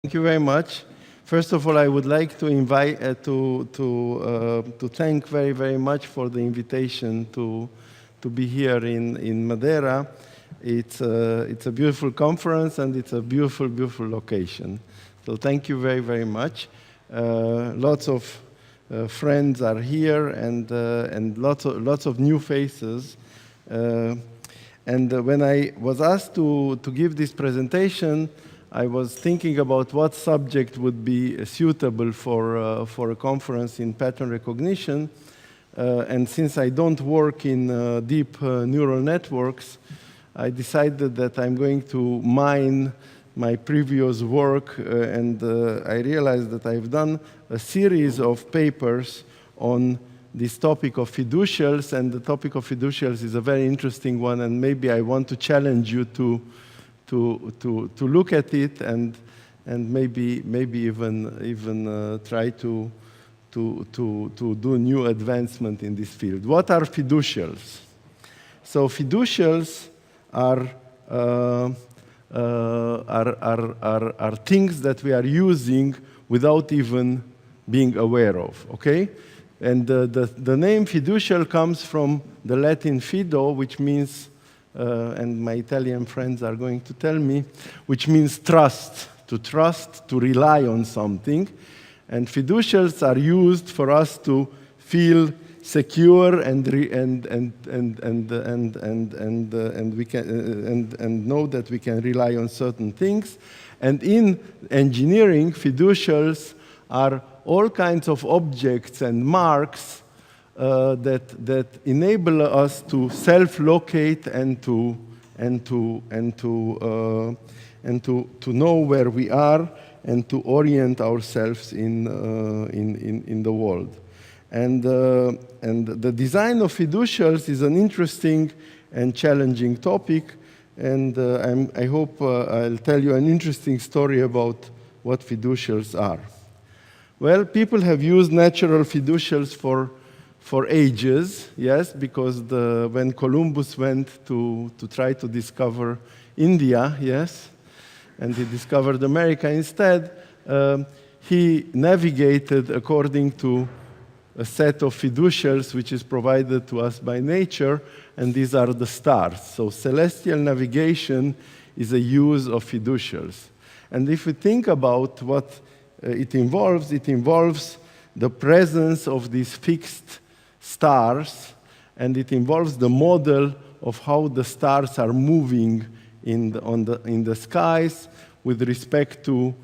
Thank you very much. First of all, I would like to invite to thank very much for the invitation to be here in Madeira. It's a beautiful conference and it's a beautiful location. So thank you very much. Lots of friends are here and lots of new faces. And when I was asked to give this presentation, I was thinking about what subject would be suitable for a conference in pattern recognition. And since I don't work in deep neural networks, I decided that I'm going to mine my previous work. And I realized that I've done a series of papers on this topic of fiducials. And the topic of fiducials is a very interesting one. And maybe I want to challenge you to look at it and maybe even try to do new advancement in this field. What are fiducials? So fiducials are things that we are using without even being aware of. Okay, and the name fiducial comes from the Latin fido, which means and my Italian friends are going to tell me, which means trust, to rely on something. And fiducials are used for us to feel secure and know that we can rely on certain things. And in engineering, fiducials are all kinds of objects and marks that enable us to self-locate and to know where we are and to orient ourselves in the world. And the design of fiducials is an interesting and challenging topic. And I hope I'll tell you an interesting story about what fiducials are. Well, people have used natural fiducials for ages, yes, because when Columbus went to try to discover India, yes, and he discovered America instead, he navigated according to a set of fiducials which is provided to us by nature, and these are the stars. So celestial navigation is a use of fiducials. And if we think about what it involves the presence of these fixed stars, and it involves the model of how the stars are moving in the skies with respect to